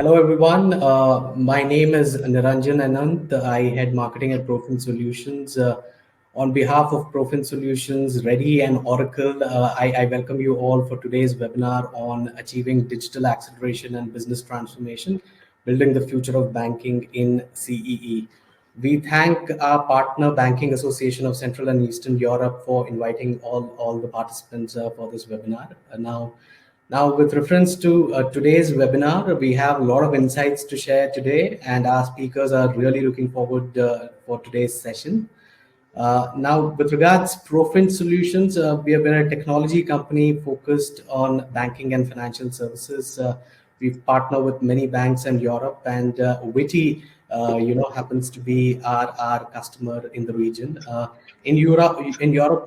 Hello, everyone. My name is Niranjan Anand. I head marketing at Profinch Solutions. On behalf of Profinch Solutions, Ready and Oracle, I welcome you all for today's webinar on achieving digital acceleration and business transformation, building the future of banking in CEE. We thank our partner Banking Association of Central and Eastern Europe for inviting all the participants for this webinar. Now, with reference to today's webinar, we have a lot of insights to share today, and our speakers are really looking forward for today's session. Now, with regards Profinch Solutions, we have been a technology company focused on banking and financial services. We've partnered with many banks in Europe, and Witty, happens to be our customer in the region. In Europe,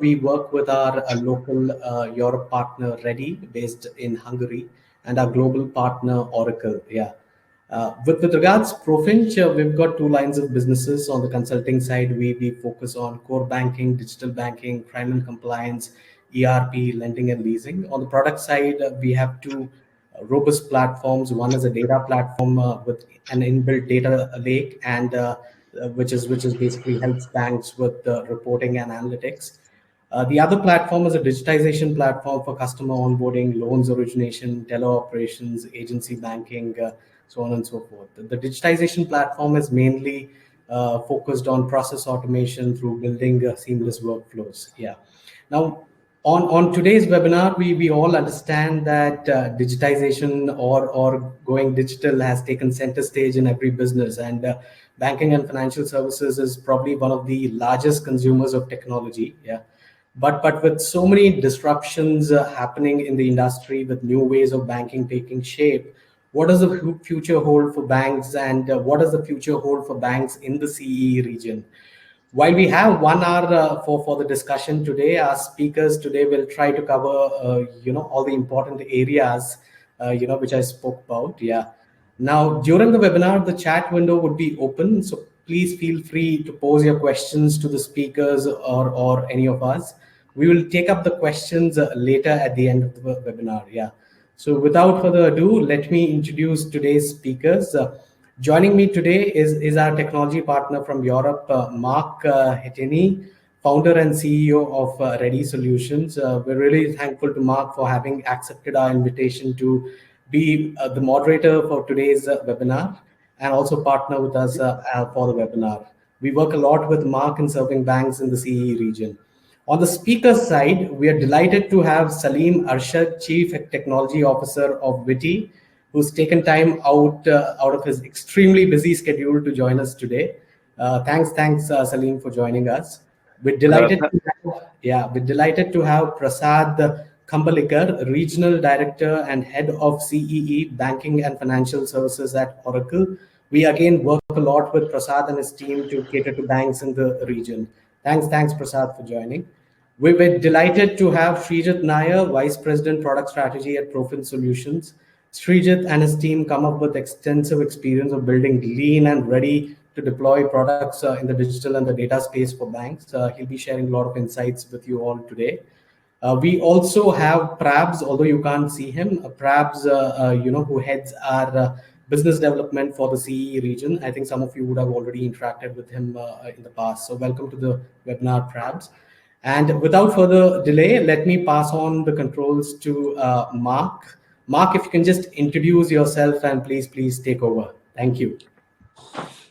we work with our local Europe partner Ready, based in Hungary, and our global partner Oracle. Yeah. With regards Profinch, we've got two lines of businesses. On the consulting side, we focus on core banking, digital banking, crime and compliance, ERP, lending and leasing. On the product side, we have two robust platforms. One is a data platform with an inbuilt data lake, and which is basically helps banks with reporting and analytics. The other platform is a digitization platform for customer onboarding, loans origination, teleoperations, agency banking, so on and so forth. The digitization platform is mainly focused on process automation through building seamless workflows. Yeah. Now, on today's webinar, we all understand that digitization or going digital has taken center stage in every business, and banking and financial services is probably one of the largest consumers of technology. Yeah. But with so many disruptions happening in the industry, with new ways of banking taking shape, what does the future hold for banks, and what does the future hold for banks in the CEE region? While we have 1 hour for the discussion today, our speakers today will try to cover all the important areas which I spoke about. Yeah. Now, during the webinar, the chat window would be open, so please feel free to pose your questions to the speakers or any of us. We will take up the questions later at the end of the webinar. Yeah. So without further ado, let me introduce today's speakers. Joining me today is our technology partner from Europe, Mark Hetini, founder and CEO of Ready Solutions. We're really thankful to Mark for having accepted our invitation to be the moderator for today's webinar and also partner with us for the webinar. We work a lot with Mark in serving banks in the CE region. On the speaker side, we are delighted to have Salim Arshad, Chief Technology Officer of Witty, who's taken time out of his extremely busy schedule to join us today. Thanks, Salim, for joining us. We're delighted to have Prasad Kambalikar, Regional Director and Head of CEE Banking and Financial Services at Oracle. We again work a lot with Prasad and his team to cater to banks in the region. Thanks, Prasad, for joining. We were delighted to have Srijit Nair, Vice President Product Strategy at Profinch Solutions. Srijit and his team come up with extensive experience of building lean and ready to deploy products in the digital and the data space for banks. He'll be sharing a lot of insights with you all today. We also have Prabs, although you can't see him. Prabs, who heads our business development for the CE region. I think some of you would have already interacted with him in the past. So welcome to the webinar, Prabs. And without further delay, let me pass on the controls to Mark. Mark, if you can just introduce yourself and please take over. Thank you.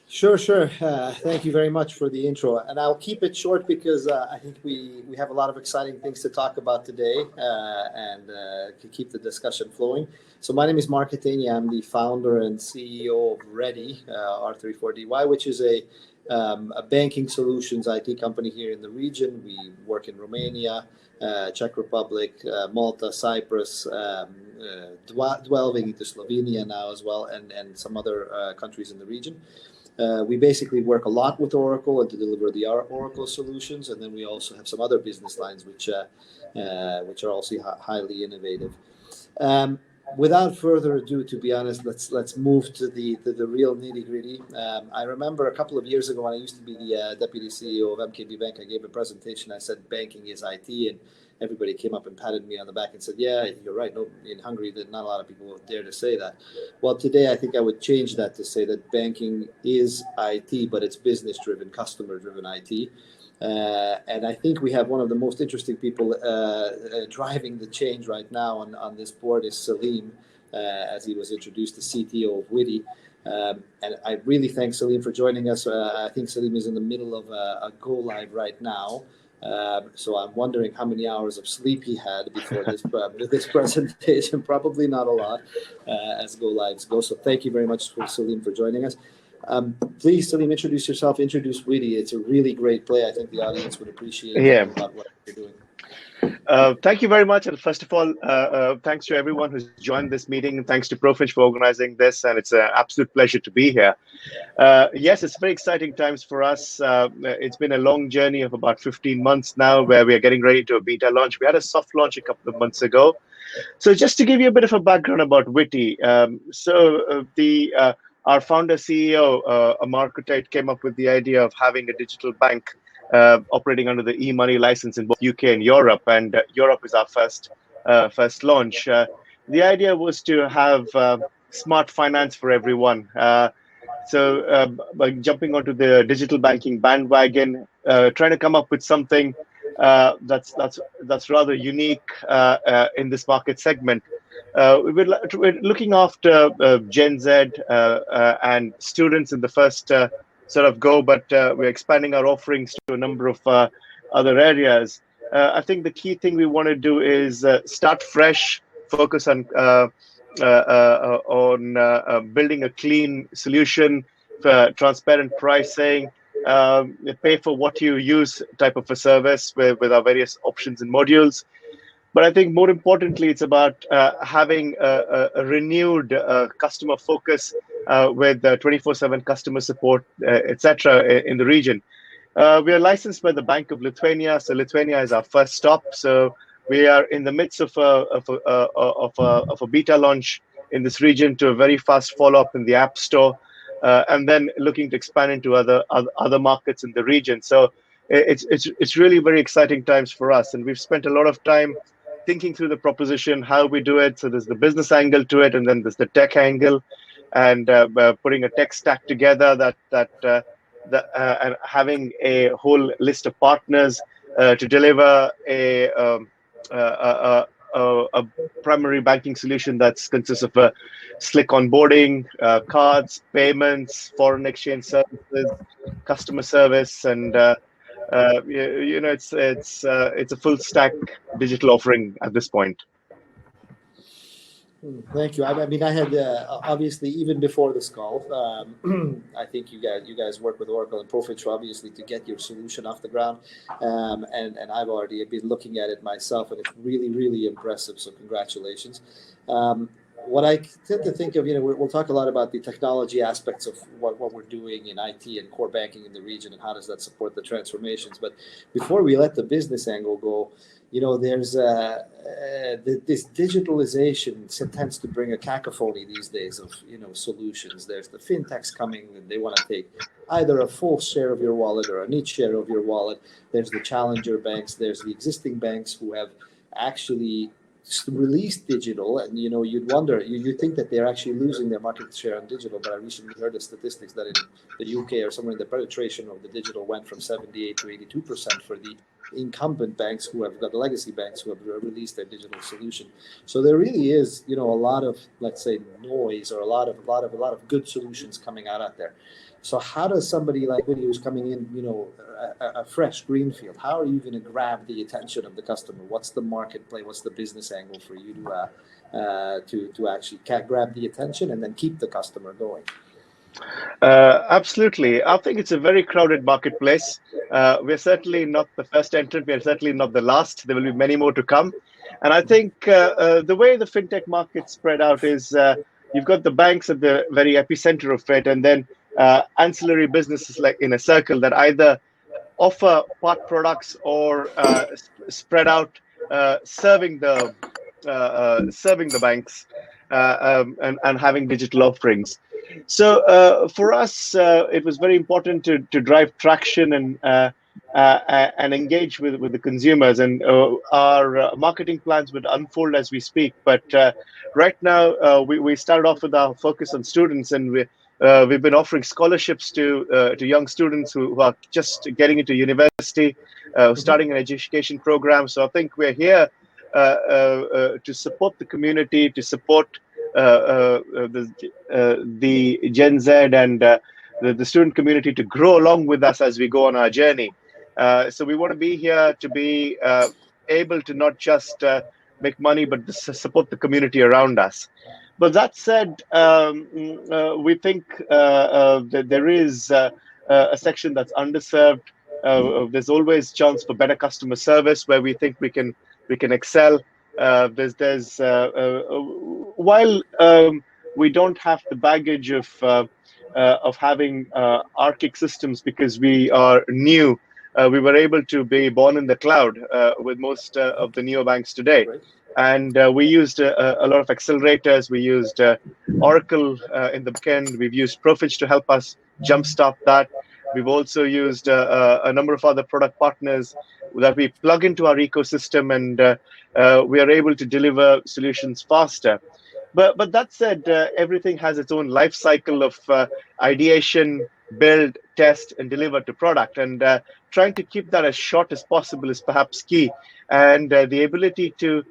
Sure. Thank you very much for the intro. And I'll keep it short because I think we have a lot of exciting things to talk about today and to keep the discussion flowing. So my name is Mark Hetini. I'm the founder and CEO of Ready, R34DY, which is a banking solutions IT company here in the region. We work in Romania, Czech Republic, Malta, Cyprus, delving into Slovenia now as well, and some other countries in the region. We basically work a lot with Oracle and to deliver the Oracle solutions, and then we also have some other business lines which are also highly innovative. Without further ado, to be honest, let's move to the real nitty gritty. I remember a couple of years ago when I used to be the deputy CEO of MKB Bank, I gave a presentation. I said banking is IT, everybody came up and patted me on the back and said, yeah, you're right. No, in Hungary, that not a lot of people would dare to say that. Well, today I think I would change that to say that banking is IT, but it's business-driven, customer-driven IT. And I think we have one of the most interesting people driving the change right now on this board is Salim, as he was introduced, the CTO of Witty. And I really thank Salim for joining us. I think Salim is in the middle of a go live right now. So I'm wondering how many hours of sleep he had before this presentation. Probably not a lot, as go lives go. So thank you very much for Salim for joining us. Please, Salim, introduce yourself. Introduce Witty. It's a really great play. I think the audience would appreciate about what you're doing. Thank you very much. And first of all, thanks to everyone who's joined this meeting, and thanks to Profinch for organizing this. And it's an absolute pleasure to be here. Yes, it's very exciting times for us. It's been a long journey of about 15 months now, where we are getting ready to a beta launch. We had a soft launch a couple of months ago. So just to give you a bit of a background about Witty, our founder CEO, Amar Kutait, came up with the idea of having a digital bank operating under the e-money license in both UK and Europe, and Europe is our first launch. The idea was to have smart finance for everyone. By jumping onto the digital banking bandwagon, trying to come up with something that's rather unique in this market segment. We're looking after Gen Z and students in the first sort of go, but we're expanding our offerings to a number of other areas. I think the key thing we want to do is start fresh, focus on building a clean solution for transparent pricing, pay for what you use type of a service with our various options and modules. But I think more importantly, it's about having a renewed customer focus with 24/7 customer support, etc. in the region. We are licensed by the Bank of Lithuania, so Lithuania is our first stop. So we are in the midst of a beta launch in this region to a very fast follow-up in the App Store, and then looking to expand into other markets in the region. So it's really very exciting times for us, and we've spent a lot of time thinking through the proposition, how we do it. So there's the business angle to it, and then there's the tech angle, and putting a tech stack together and having a whole list of partners to deliver a primary banking solution that consists of a slick onboarding, cards, payments, foreign exchange services, customer service, and it's a full stack digital offering at this point. Thank you. I mean, I had obviously even before this call, I think you guys work with Oracle and Profinch obviously to get your solution off the ground, and I've already been looking at it myself, and it's really, really impressive. So congratulations. What I tend to think of, we'll talk a lot about the technology aspects of what we're doing in IT and core banking in the region, and how does that support the transformations. But before we let the business angle go, there's this digitalization tends to bring a cacophony these days of solutions. There's the fintechs coming, and they want to take either a full share of your wallet or a niche share of your wallet. There's the challenger banks. There's the existing banks who have actually released digital, and you'd wonder, you think that they're actually losing their market share on digital, but I recently heard the statistics that in the UK or somewhere, the penetration of the digital went from 78 to 82% for the incumbent banks who have got the legacy banks who have released their digital solution. So there really is a lot of, let's say, noise, or a lot of good solutions coming out there. So how does somebody like Witty, who's coming in, a fresh greenfield, how are you going to grab the attention of the customer? What's the market play? What's the business angle for you to actually grab the attention and then keep the customer going? Absolutely. I think it's a very crowded marketplace. We're certainly not the first entrant. We're certainly not the last. There will be many more to come. And I think the way the fintech market spread out is you've got the banks at the very epicenter of it, and then ancillary businesses like in a circle that either offer part products or spread out serving the banks and having digital offerings. So for us, it was very important to drive traction and and engage with the consumers. And our marketing plans would unfold as we speak. But right now, we started off with our focus on students, and we've been offering scholarships to young students who are just getting into university, starting an education program. So I think we're here to support the community, to support the Gen Z and the student community to grow along with us as we go on our journey. So we want to be here to be able to not just make money, but to support the community around us. But that said, we think that there is a section that's underserved. There's always chance for better customer service where we think we can excel. There's while we don't have the baggage of having archaic systems because we are new. We were able to be born in the cloud with most of the neobanks today. Right. And we used a lot of accelerators. We used Oracle in the backend. We've used Profinch to help us jumpstart that. We've also used a number of other product partners that we plug into our ecosystem, and we are able to deliver solutions faster. But that said, everything has its own life cycle of ideation, build, test, and deliver to product. And trying to keep that as short as possible is perhaps key. And the ability to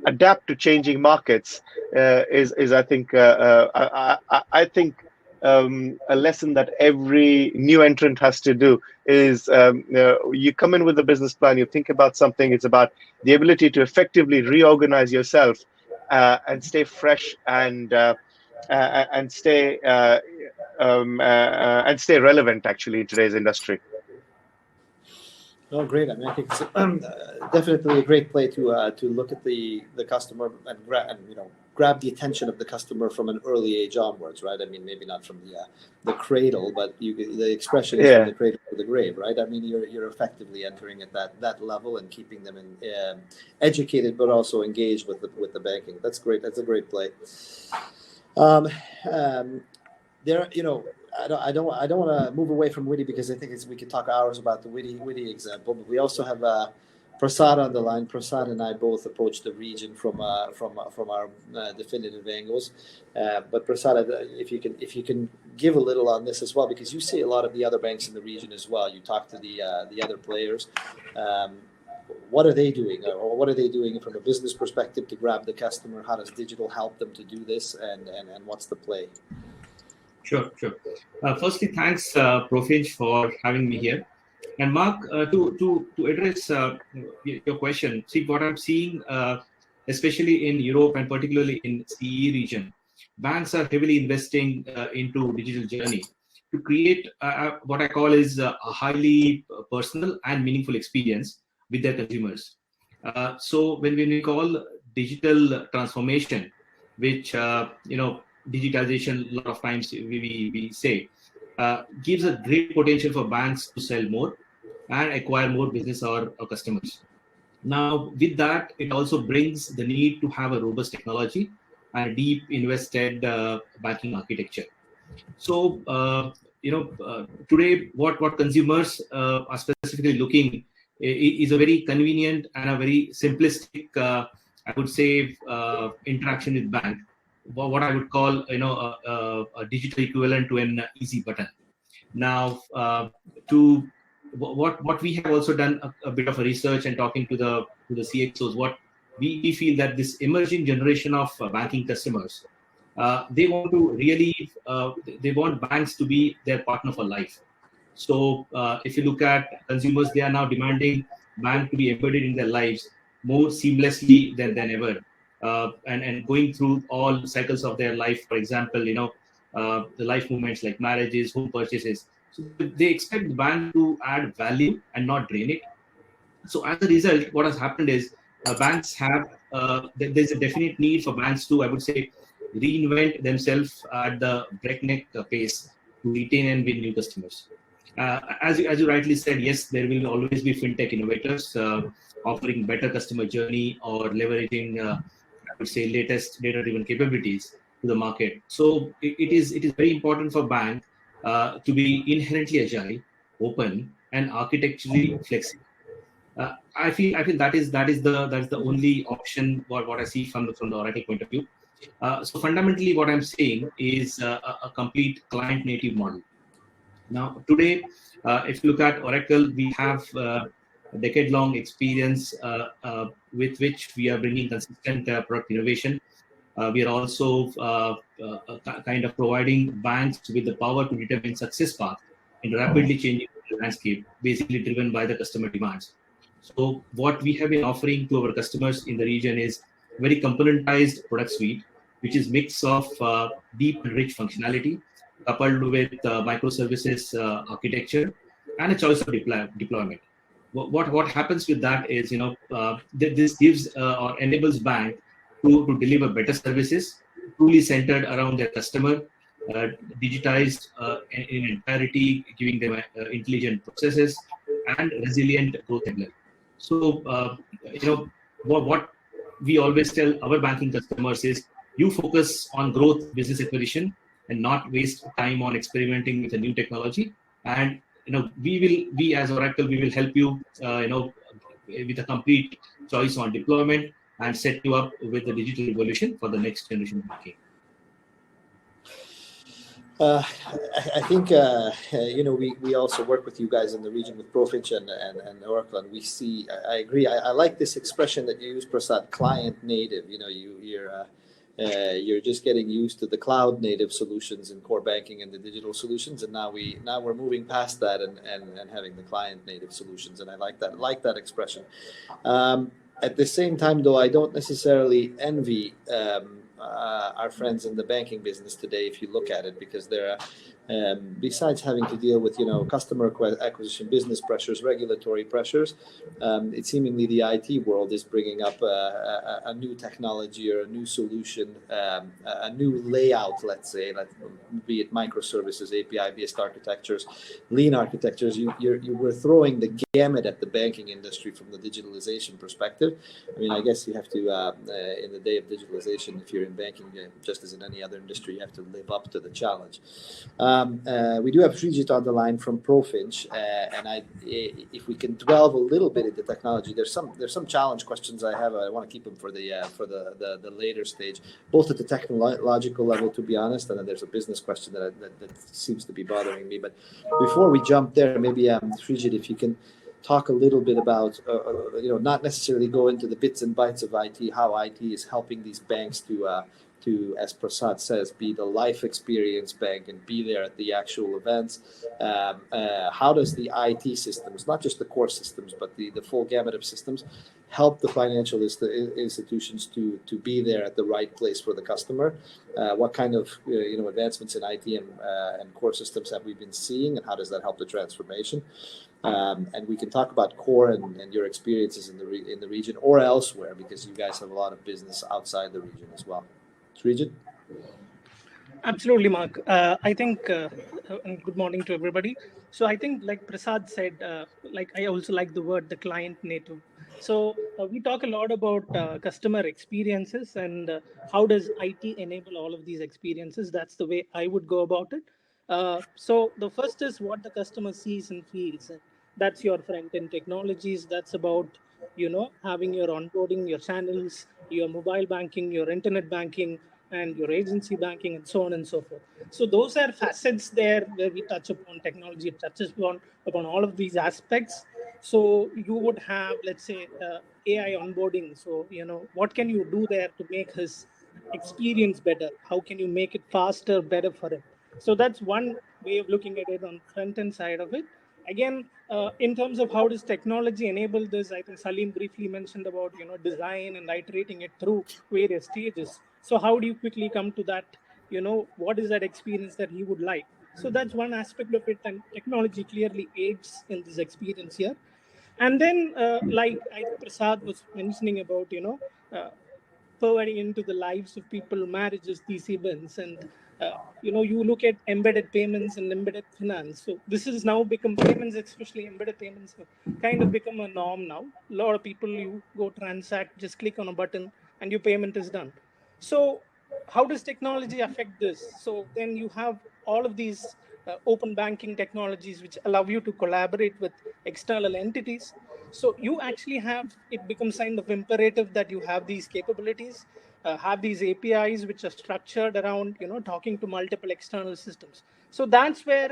adapt to changing markets is I think I think a lesson that every new entrant has to do is you come in with a business plan, you think about something. It's about the ability to effectively reorganize yourself and stay fresh and stay relevant actually in today's industry. No, great. I mean, I think it's definitely a great play to look at the customer and grab the attention of the customer from an early age onwards, right? I mean, maybe not from the cradle, but the expression is from the cradle to the grave, right? I mean, you're effectively entering at that level and keeping them educated, but also engaged with the banking. That's great. That's a great play. There, I don't want to move away from Witty because I think we could talk hours about the Witty example. But we also have Prasad on the line. Prasad and I both approached the region from our definitive angles. But Prasad, if you can give a little on this as well, because you see a lot of the other banks in the region as well. You talk to the other players. What are they doing, or what are they doing from a business perspective to grab the customer? How does digital help them to do this, and what's the play? Sure. Firstly, thanks, Profinch, for having me here. And Mark, to address your question, see what I'm seeing, especially in Europe and particularly in CEE region, banks are heavily investing into digital journey to create what I call is a highly personal and meaningful experience with their consumers. So when we call digital transformation, which digitalization, a lot of times we say, gives a great potential for banks to sell more and acquire more business or customers. Now, with that, it also brings the need to have a robust technology and a deep invested banking architecture. So, today, what consumers are specifically looking is a very convenient and a very simplistic, I would say, interaction with bank. What I would call, a digital equivalent to an easy button. Now, what we have also done a bit of a research and talking to the CXOs, what we feel that this emerging generation of banking customers, they want to really, they want banks to be their partner for life. So if you look at consumers, they are now demanding bank to be embedded in their lives more seamlessly than ever. And going through all cycles of their life, for example, the life movements like marriages, home purchases. So they expect the bank to add value and not drain it. So as a result, what has happened is banks have, there's a definite need for banks to, I would say, reinvent themselves at the breakneck pace to retain and win new customers. As you rightly said, yes, there will always be fintech innovators offering better customer journey or leveraging I would say latest data-driven capabilities to the market. So it is very important for bank to be inherently agile, open, and architecturally flexible. I feel that is the only option what I see from the Oracle point of view. So fundamentally, what I'm saying is a complete client native model. Now, today, if you look at Oracle, we have a decade-long experience with which we are bringing consistent product innovation. We are also kind of providing banks with the power to determine success path in rapidly changing landscape, basically driven by the customer demands. So what we have been offering to our customers in the region is very componentized product suite, which is mix of deep and rich functionality coupled with microservices architecture and a choice of deployment. What happens with that is, this gives or enables bank to deliver better services, truly centered around their customer, uh, digitized in entirety, giving them intelligent processes and resilient growth enabler. So, what we always tell our banking customers is you focus on growth, business acquisition, and not waste time on experimenting with a new technology. And we as Oracle, we will help you, with a complete choice on deployment and set you up with the digital revolution for the next generation banking. I think we also work with you guys in the region with Profinch and Oracle, and we see. I agree. I like this expression that you use, Prasad, client native. You're just getting used to the cloud native solutions in core banking and the digital solutions, and now we're moving past that and having the client native solutions, and I like that expression. At the same time, though, I don't necessarily envy our friends in the banking business today, if you look at it, because they're besides having to deal with customer acquisition, business pressures, regulatory pressures, it seemingly the IT world is bringing up a new technology or a new solution, a new layout, let's say, be it microservices, API-based architectures, lean architectures. You were throwing the gamut at the banking industry from the digitalization perspective. I mean, I guess you have to, in the day of digitalization, if you're in banking, just as in any other industry, you have to live up to the challenge. We do have Srijit on the line from Profinch, and if we can delve a little bit into technology, there's some challenge questions I have. I want to keep them for the later stage, both at the technological level, to be honest, and then there's a business question that seems to be bothering me. But before we jump there, maybe Srijit, if you can talk a little bit about, not necessarily go into the bits and bytes of IT, how IT is helping these banks to, as Prasad says, be the life experience bank and be there at the actual events. How does the IT systems, not just the core systems, but the full gamut of systems, help the financial institutions to be there at the right place for the customer? What kind of advancements in IT and core systems have we been seeing, and how does that help the transformation? And we can talk about core and your experiences in the region or elsewhere, because you guys have a lot of business outside the region as well. Srijit? Absolutely, Mark. I think, and good morning to everybody. So I think, like Prasad said, I also like the word, the client native. So we talk a lot about customer experiences and how does IT enable all of these experiences. That's the way I would go about it. So the first is what the customer sees and feels. And that's your front-end technologies. That's about, having your onboarding, your channels, your mobile banking, your internet banking, and your agency banking, and so on and so forth. So those are facets there where we touch upon technology. It touches upon all of these aspects. So you would have, let's say, AI onboarding. So, what can you do there to make his experience better? How can you make it faster, better for him? So that's one way of looking at it on the front end side of it. Again, in terms of how does technology enable this, I think Salim briefly mentioned about design and iterating it through various stages. So how do you quickly come to that? What is that experience that he would like? So that's one aspect of it, and technology clearly aids in this experience here. And then, like I think Prasad was mentioning about, providing into the lives of people, marriages, these events, and you look at embedded payments and embedded finance. So this has now become payments, especially embedded payments, have kind of become a norm now. A lot of people, you go transact, just click on a button, and your payment is done. So how does technology affect this? So then you have all of these open banking technologies which allow you to collaborate with external entities. So you actually have, it becomes kind of imperative that you have these capabilities, have these APIs which are structured around, talking to multiple external systems. So that's where,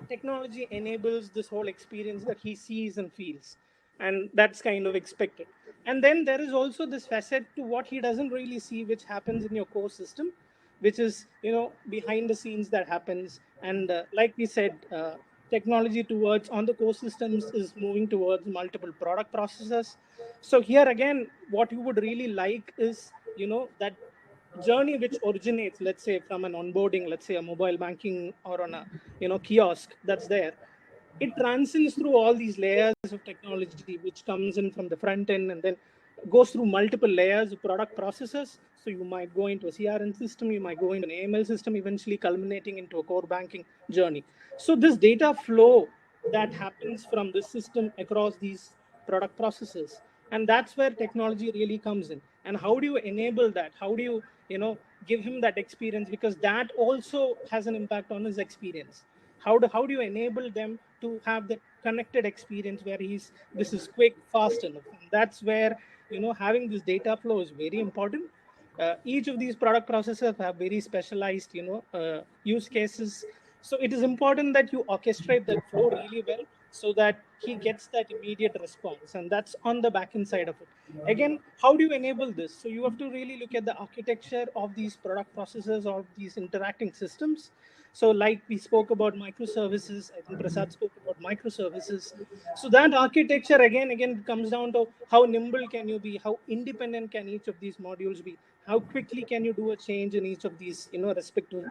technology enables this whole experience that he sees and feels. And that's kind of expected. And then there is also this facet to what he doesn't really see, which happens in your core system, which is, behind the scenes that happens. And like we said, technology towards on the core systems is moving towards multiple product processes. So here again, what you would really like is, that journey which originates, let's say, from an onboarding, let's say a mobile banking or on a, kiosk that's there. It transcends through all these layers of technology which comes in from the front end, and then goes through multiple layers of product processes. So you might go into a CRM system, you might go into an AML system, eventually culminating into a core banking journey. So this data flow that happens from this system across these product processes, and that's where technology really comes in. And how do you enable that? How do you, give him that experience, because that also has an impact on his experience. How do you enable them to have that connected experience where this is quick, fast enough? And that's where, having this data flow is very important. Each of these product processes have very specialized, use cases. So it is important that you orchestrate that flow really well, so that he gets that immediate response. And that's on the back end side of it. Again, how do you enable this? So you have to really look at the architecture of these product processes, of these interacting systems. So like we spoke about microservices, I think Prasad spoke about microservices. So that architecture again comes down to how nimble can you be, how independent can each of these modules be, how quickly can you do a change in each of these, respective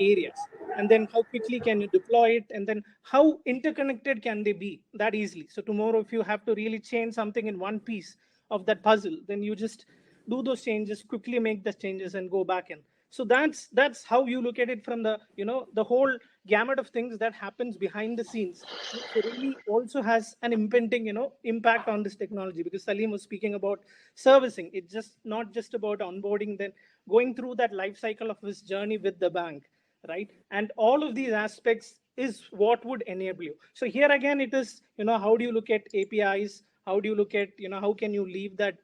areas, and then how quickly can you deploy it, and then how interconnected can they be that easily. So tomorrow, if you have to really change something in one piece of that puzzle, then you just do those changes, quickly make the changes, and go back in. So that's how you look at it from the, the whole gamut of things that happens behind the scenes, which really also has an impending, impact on this technology. Because Salim was speaking about servicing. It's just not just about onboarding, then going through that life cycle of his journey with the bank, right? And all of these aspects is what would enable you. So here again, it is, how do you look at APIs? How do you look at, how can you leave that,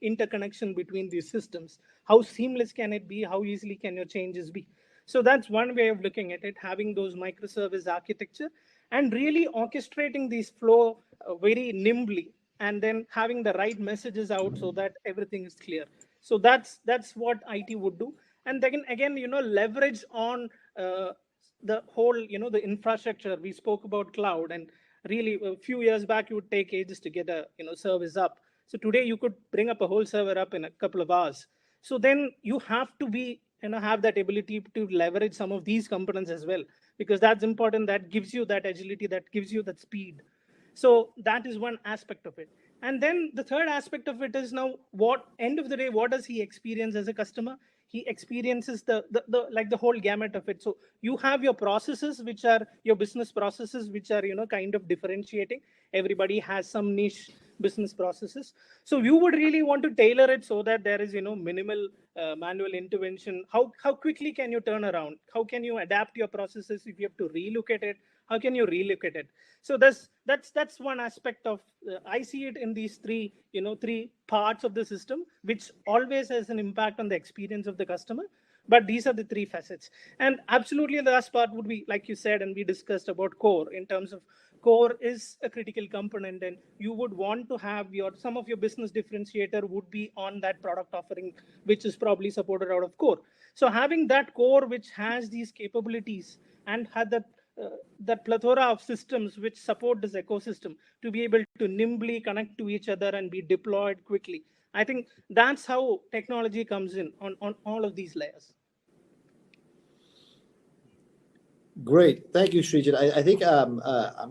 interconnection between these systems? How seamless can it be? How easily can your changes be? So that's one way of looking at it, having those microservice architecture and really orchestrating these flow very nimbly, and then having the right messages out so that everything is clear. So that's what IT would do. And then again, leverage on the whole, the infrastructure. We spoke about cloud, and really a few years back, it would take ages to get a, service up. So today you could bring up a whole server up in a couple of hours. So then you have to be, have that ability to leverage some of these components as well, because that's important. That gives you that agility, that gives you that speed. So that is one aspect of it. And then the third aspect of it is, now what end of the day, what does he experience as a customer? He experiences the like the whole gamut of it. So you have your processes, which are your business processes, which are, kind of differentiating. Everybody has some niche business processes. So you would really want to tailor it so that there is, minimal manual intervention. How quickly can you turn around? How can you adapt your processes? If you have to relook at it, how can you relook at it? So that's one aspect of, I see it in these three parts of the system, which always has an impact on the experience of the customer. But these are the three facets. And absolutely the last part would be, like you said, and we discussed about core. In terms of core is a critical component, and you would want to have some of your business differentiator would be on that product offering, which is probably supported out of core. So having that core which has these capabilities and had that plethora of systems which support this ecosystem to be able to nimbly connect to each other and be deployed quickly. I think that's how technology comes in on all of these layers. Great, thank you, Srijit. I think I'm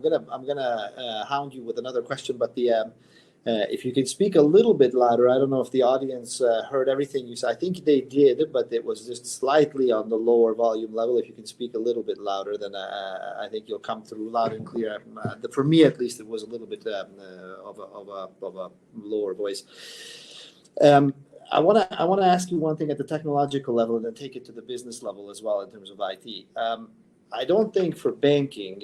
gonna hound you with another question, but if you can speak a little bit louder. I don't know if the audience heard everything you said. I think they did, but it was just slightly on the lower volume level. If you can speak a little bit louder, then I think you'll come through loud and clear. For me, at least, it was a little bit of a lower voice. I want to ask you one thing at the technological level, and then take it to the business level as well in terms of IT. I don't think for banking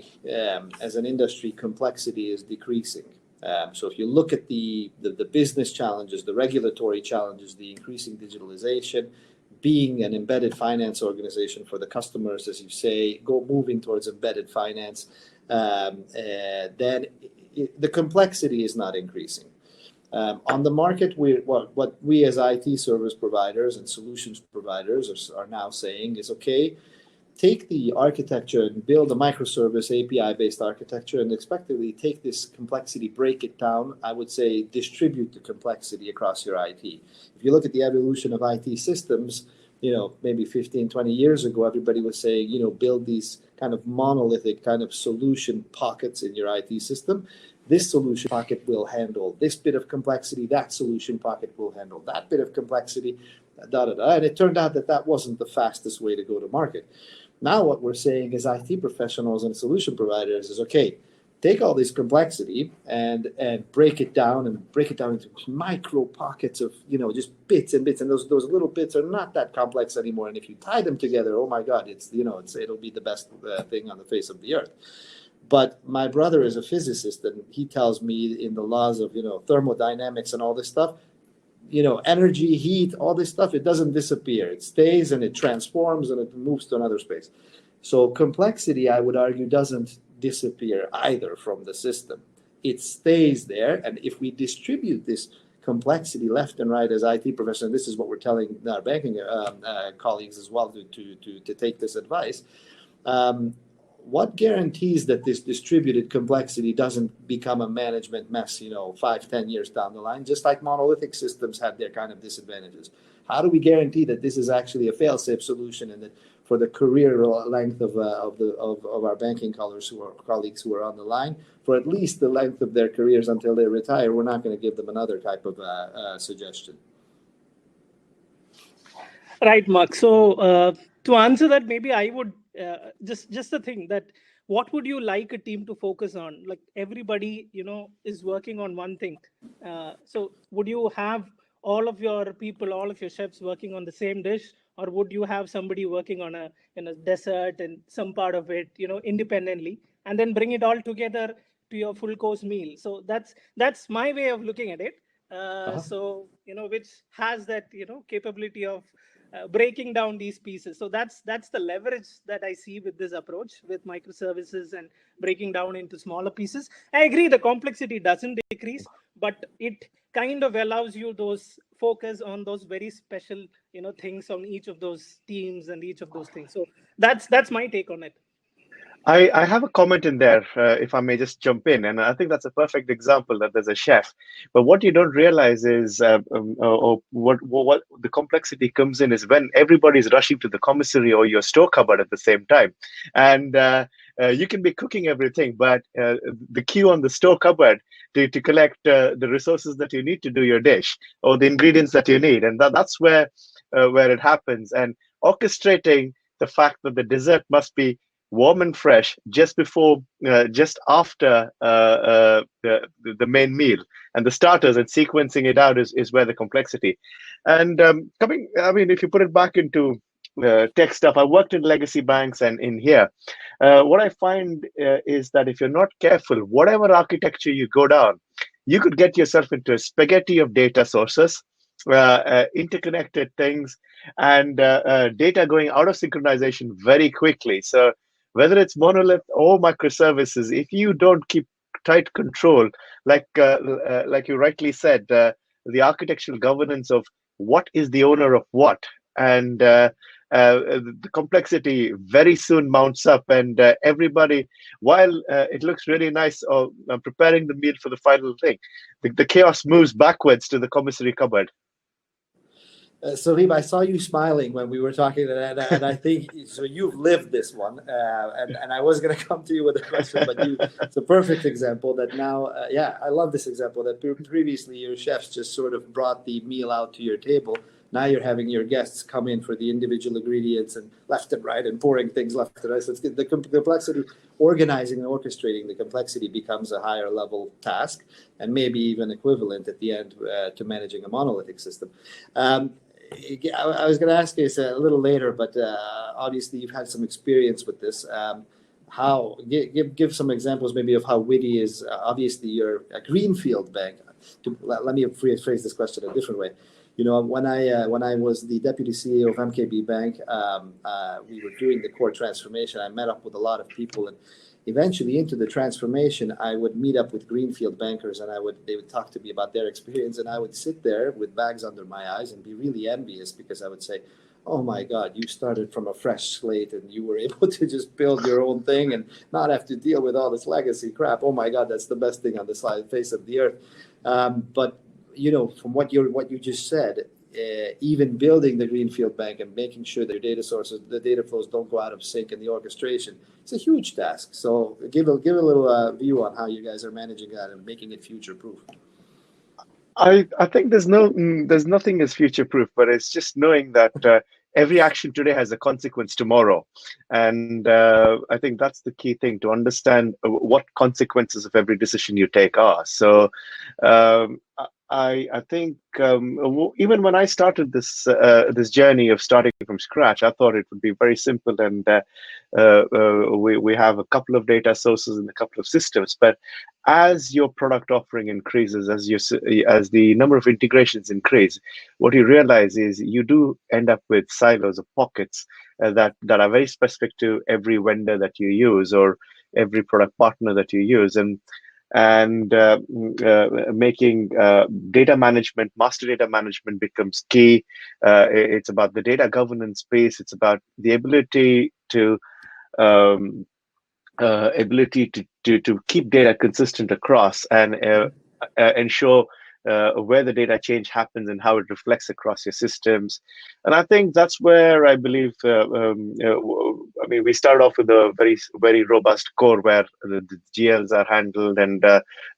as an industry, complexity is decreasing. So if you look at the business challenges, the regulatory challenges, the increasing digitalization, being an embedded finance organization for the customers, as you say, moving towards embedded finance, then the complexity is not increasing. On the market, what we as IT service providers and solutions providers are now saying is, okay, take the architecture and build a microservice API-based architecture and effectively take this complexity, break it down. I would say distribute the complexity across your IT. If you look at the evolution of IT systems, maybe 15, 20 years ago, everybody was saying, build these kind of monolithic kind of solution pockets in your IT system. This solution pocket will handle this bit of complexity, that solution pocket will handle that bit of complexity, And it turned out that wasn't the fastest way to go to market. Now what we're saying is IT professionals and solution providers is, okay, take all this complexity and break it down into micro pockets of, just bits and bits. And those little bits are not that complex anymore. And if you tie them together, oh my God, it'll be the best thing on the face of the earth. But my brother is a physicist, and he tells me in the laws of, thermodynamics and all this stuff, energy, heat, all this stuff, it doesn't disappear. It stays and it transforms and it moves to another space. So complexity, I would argue, doesn't disappear either from the system. It stays there. And if we distribute this complexity left and right as IT professionals, this is what we're telling our banking colleagues as well to take this advice. What guarantees that this distributed complexity doesn't become a management mess, 5-10 years down the line, just like monolithic systems had their kind of disadvantages? How do we guarantee that this is actually a fail-safe solution, and that for the career length of our banking colleagues who are on the line, for at least the length of their careers until they retire, we're not going to give them another type of suggestion? Right, Mark. So to answer that, maybe I would just the thing that what would you like a team to focus on? Like everybody, is working on one thing. So would you have all of your people, all of your chefs working on the same dish, or would you have somebody working on a dessert and some part of it, independently, and then bring it all together to your full course meal? So that's my way of looking at it. So which has that capability of breaking down these pieces. So that's the leverage that I see with this approach with microservices and breaking down into smaller pieces. I agree the complexity doesn't decrease, but it kind of allows you those focus on those very special things on each of those teams and each of those things. So that's my take on it. I have a comment in there, if I may just jump in, and I think that's a perfect example that there's a chef. But what you don't realize is, what the complexity comes in is when everybody's rushing to the commissary or your store cupboard at the same time, and you can be cooking everything, but the queue on the store cupboard to collect the resources that you need to do your dish or the ingredients that you need, and that's where it happens. And orchestrating the fact that the dessert must be warm and fresh just after the main meal, and the starters, and sequencing it out is where the complexity. And if you put it back into tech stuff, I worked in legacy banks and in here. What I find is that if you're not careful, whatever architecture you go down, you could get yourself into a spaghetti of data sources, interconnected things, and data going out of synchronization very quickly. So whether it's monolith or microservices, if you don't keep tight control, like you rightly said, the architectural governance of what is the owner of what, and the complexity very soon mounts up, and everybody, while it looks really nice preparing the meal for the final thing, the chaos moves backwards to the commissary cupboard. Salim, I saw you smiling when we were talking, and I think so. You've lived this one, and I was going to come to you with a question, but it's a perfect example that now. I love this example that previously your chefs just sort of brought the meal out to your table. Now you're having your guests come in for the individual ingredients and left and right and pouring things left and right. So it's the complexity, organizing and orchestrating the complexity becomes a higher level task, and maybe even equivalent at the end to managing a monolithic system. I was going to ask this a little later, but obviously you've had some experience with this. How give some examples maybe of how Witty is obviously you're a greenfield bank. Let me phrase this question a different way. You know, when I was the deputy CEO of MKB Bank, we were doing the core transformation. I met up with a lot of people, and eventually into the transformation, I would meet up with greenfield bankers, and they would talk to me about their experience, and I would sit there with bags under my eyes and be really envious because I would say, oh my God, you started from a fresh slate and you were able to just build your own thing and not have to deal with all this legacy crap. Oh my God, that's the best thing on the face of the earth. But you know, from what you just said, even building the greenfield bank and making sure that your data sources, the data flows don't go out of sync in the orchestration, it's a huge task. So give a little view on how you guys are managing that and making it future proof. I think there's nothing as future proof, but it's just knowing that every action today has a consequence tomorrow, and I think that's the key thing, to understand what consequences of every decision you take are. So I think even when I started this this journey of starting from scratch, I thought it would be very simple, and we have a couple of data sources and a couple of systems. But as your product offering increases, as the number of integrations increase, what you realize is you do end up with silos of pockets that are very specific to every vendor that you use or every product partner that you use, and making data management, master data management becomes key. It's about the data governance space. It's about the ability to keep data consistent across and ensure where the data change happens and how it reflects across your systems. And I think that's where I believe, I mean, we started off with a very, very robust core where the GLs are handled and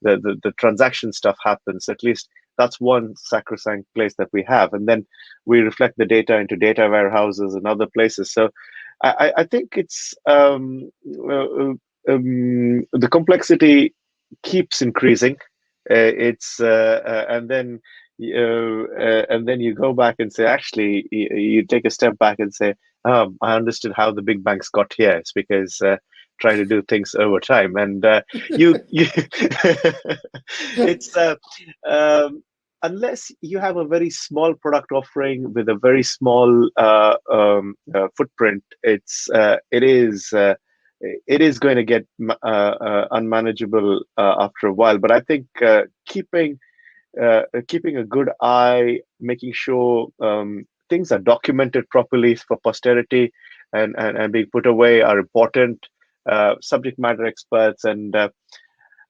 the transaction stuff happens. At least that's one sacrosanct place that we have. And then we reflect the data into data warehouses and other places. So I think it's the complexity keeps increasing. And then you go back and say, actually, you take a step back and say, I understood how the big banks got here. It's because trying to do things over time, and you it's unless you have a very small product offering with a very small footprint, it is going to get unmanageable after a while. But I think keeping a good eye, making sure things are documented properly for posterity and being put away are important. Subject matter experts, and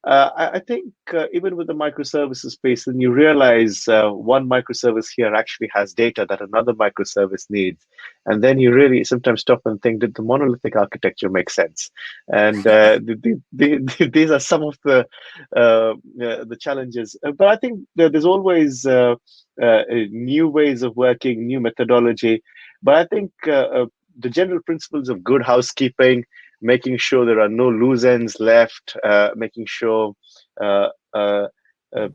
I think even with the microservices space, then you realize one microservice here actually has data that another microservice needs, and then you really sometimes stop and think, did the monolithic architecture make sense? And these are some of the challenges. But I think there's always new ways of working, new methodology. But I think the general principles of good housekeeping, making sure there are no loose ends left, making sure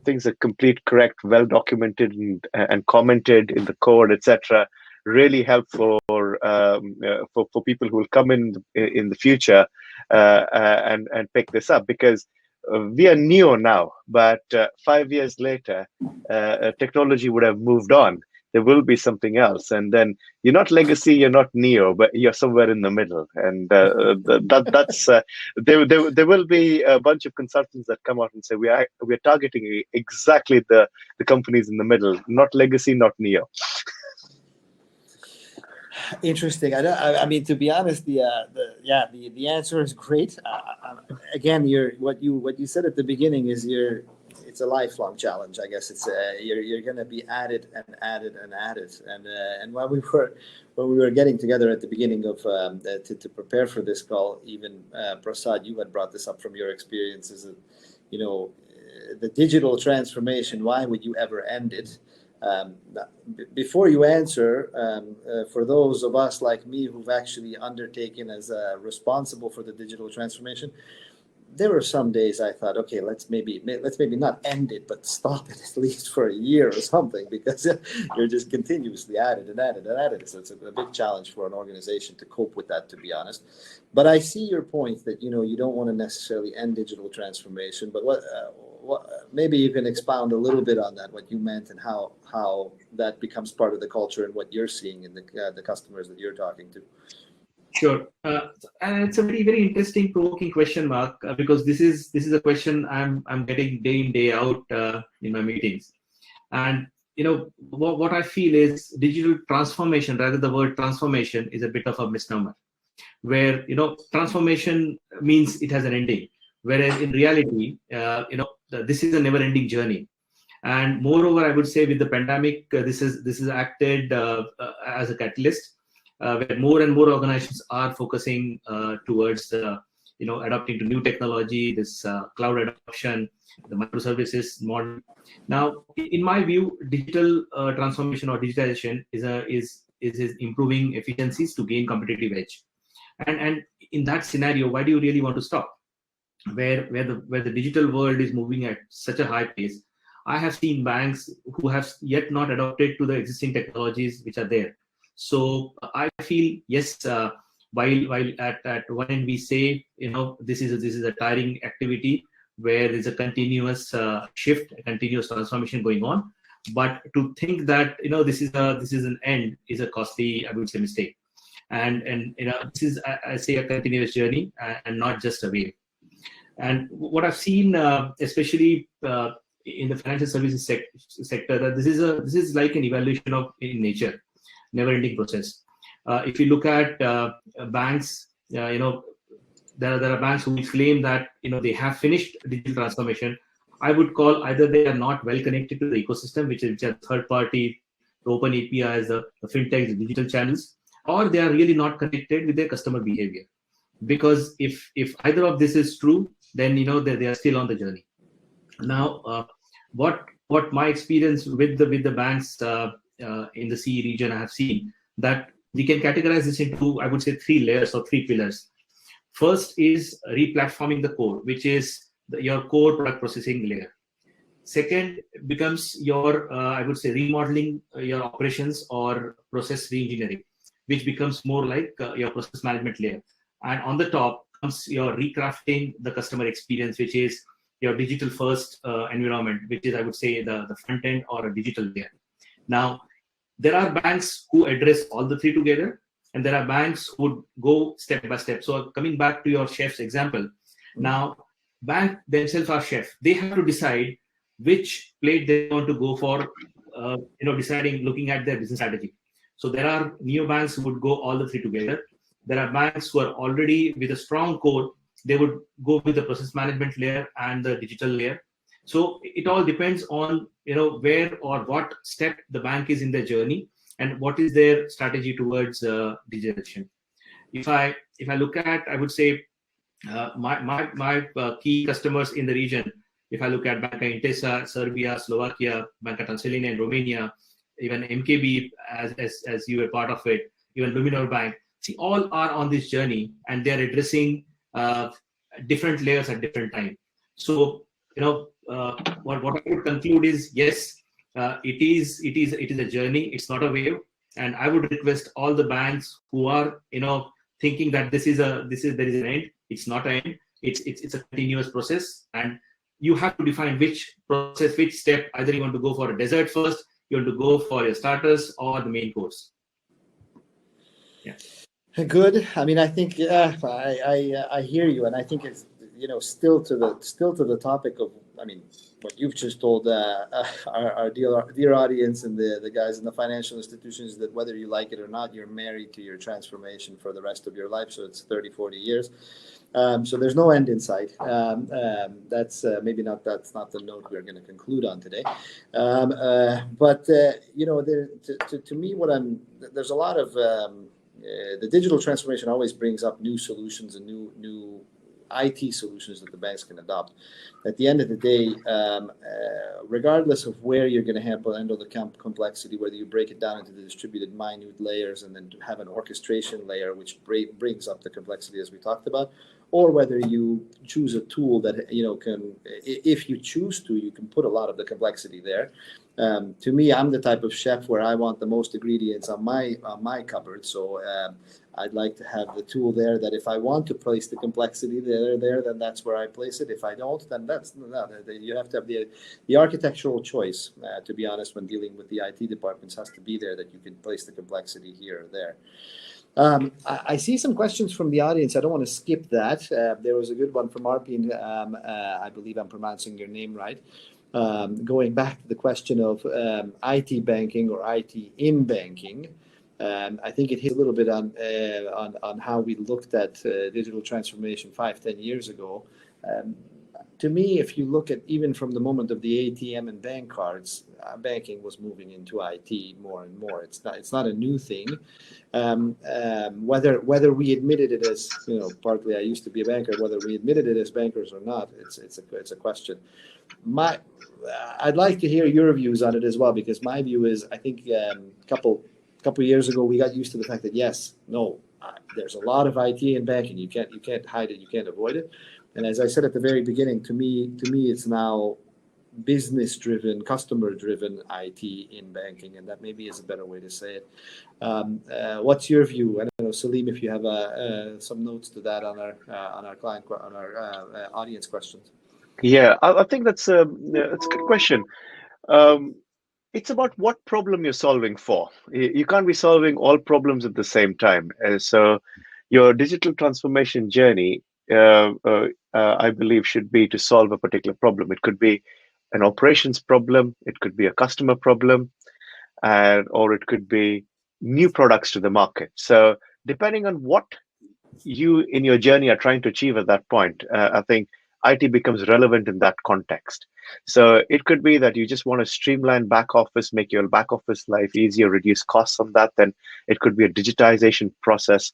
things are complete, correct, well documented and commented in the code, etc., really help for people who will come in the future and pick this up, because we are neo now, but 5 years later, technology would have moved on. There will be something else, and then you're not legacy, you're not neo, but you're somewhere in the middle. And that's there will be a bunch of consultants that come out and say we're targeting exactly the companies in the middle, not legacy, not neo. Interesting. I mean, to be honest, the answer is great. Again, what you said at the beginning is it's a lifelong challenge. I guess it's you're going to be added and added and added. And when we were getting together at the beginning of to prepare for this call, even Prasad, you had brought this up from your experiences. The digital transformation. Why would you ever end it? Before you answer, for those of us like me who've actually undertaken as responsible for the digital transformation, there were some days I thought, okay, let's maybe not end it, but stop it at least for a year or something, because you're just continuously at it and at it and at it. So it's a big challenge for an organization to cope with that, to be honest. But I see your point that you don't want to necessarily end digital transformation. But what maybe you can expound a little bit on that, what you meant, and how that becomes part of the culture and what you're seeing in the customers that you're talking to. Sure, and it's a very, very interesting, provoking question, Mark, because this is a question I'm getting day in, day out in my meetings. And what I feel is digital transformation, rather the word transformation, is a bit of a misnomer, where transformation means it has an ending, whereas in reality, this is a never-ending journey. And moreover, I would say with the pandemic, this is acted as a catalyst, where more and more organizations are focusing towards adopting to new technology, this cloud adoption, the microservices model. Now, in my view, digital transformation or digitization is improving efficiencies to gain competitive edge. And in that scenario, why do you really want to stop? Where the digital world is moving at such a high pace, I have seen banks who have yet not adopted to the existing technologies which are there. So I feel, yes, while at one end we say this is a tiring activity where there's a continuous shift, a continuous transformation going on, but to think that this is an end is a costly, I would say, mistake. And this is, I say, a continuous journey and not just a wave. And what I've seen, especially in the financial services sector, that this is like an evaluation of in nature, never-ending process. If you look at banks, there are banks who claim that they have finished digital transformation. I would call either they are not well connected to the ecosystem, which are third-party, the open APIs, the fintech, the digital channels, or they are really not connected with their customer behavior. Because if either of this is true, then they are still on the journey. Now, what my experience with the banks in the CE region I have seen, that we can categorize this into, I would say, 3 layers or 3 pillars. First is replatforming the core, which is your core product processing layer. Second becomes your, I would say, remodeling your operations or process reengineering, which becomes more like your process management layer. And on the top comes your recrafting the customer experience, which is your digital first environment, which is, I would say, the front end or a digital layer. Now, there are banks who address all the 3 together, and there are banks who would go step by step. So coming back to your chef's example, now bank themselves are chef. They have to decide which plate they want to go for, deciding, looking at their business strategy. So there are neobanks who would go all the 3 together. There are banks who are already with a strong core. They would go with the process management layer and the digital layer. So it all depends on where or what step the bank is in their journey and what is their strategy towards digitalization. If I look at, I would say, my key customers in the region, if I look at Banca Intesa, Serbia, Slovakia, Banca Transilvania in Romania, even MKB as you were part of it, even Luminor Bank, see, all are on this journey and they're addressing different layers at different time. So what I would conclude is, yes, it is a journey. It's not a wave. And I would request all the banks who are thinking that there is an end. It's not an end. It's a continuous process, and you have to define which process, which step. Either you want to go for a dessert first, you want to go for your starters, or the main course. Yeah. Good. I mean, I think I hear you, and I think it's still to the topic of, I mean, what you've just told our dear audience and the guys in the financial institutions, that whether you like it or not, you're married to your transformation for the rest of your life. So it's 30, 40 years. So there's no end in sight. That's maybe not, that's not the note we're going to conclude on today. But to me, there's a lot of the digital transformation always brings up new solutions and new IT solutions that the banks can adopt. At the end of the day, regardless of where you're going to handle the complexity, whether you break it down into the distributed minute layers and then have an orchestration layer which brings up the complexity as we talked about, or whether you choose a tool that can, if you choose to, you can put a lot of the complexity there. To me, I'm the type of chef where I want the most ingredients on my cupboard. So I'd like to have the tool there that if I want to place the complexity there, then that's where I place it. If I don't, then you have to have the architectural choice. To be honest, when dealing with the IT departments, has to be there that you can place the complexity here or there. I see some questions from the audience. I don't want to skip that. There was a good one from Arpin. I believe I'm pronouncing your name right. Going back to the question of IT banking or IT in banking, I think it hit a little bit on how we looked at digital transformation 5-10 years ago. To me, if you look at even from the moment of the ATM and bank cards, banking was moving into IT more and more. It's not a new thing. Whether we admitted it as, partly I used to be a banker, whether we admitted it as bankers or not, it's a question. I'd like to hear your views on it as well, because my view is, I think a couple years ago we got used to the fact that there's a lot of IT in banking. You can't hide it. You can't avoid it. And as I said at the very beginning, to me, it's now business-driven, customer-driven IT in banking, and that maybe is a better way to say it. What's your view? I don't know, Salim, if you have some notes to that on our audience questions. Yeah, I think that's a good question. It's about what problem you're solving for. You can't be solving all problems at the same time. So your digital transformation journey, I believe, should be to solve a particular problem. It could be an operations problem, it could be a customer problem, or it could be new products to the market. So depending on what you in your journey are trying to achieve at that point, I think IT becomes relevant in that context. So it could be that you just want to streamline back office, make your back office life easier, reduce costs on that. Then it could be a digitization process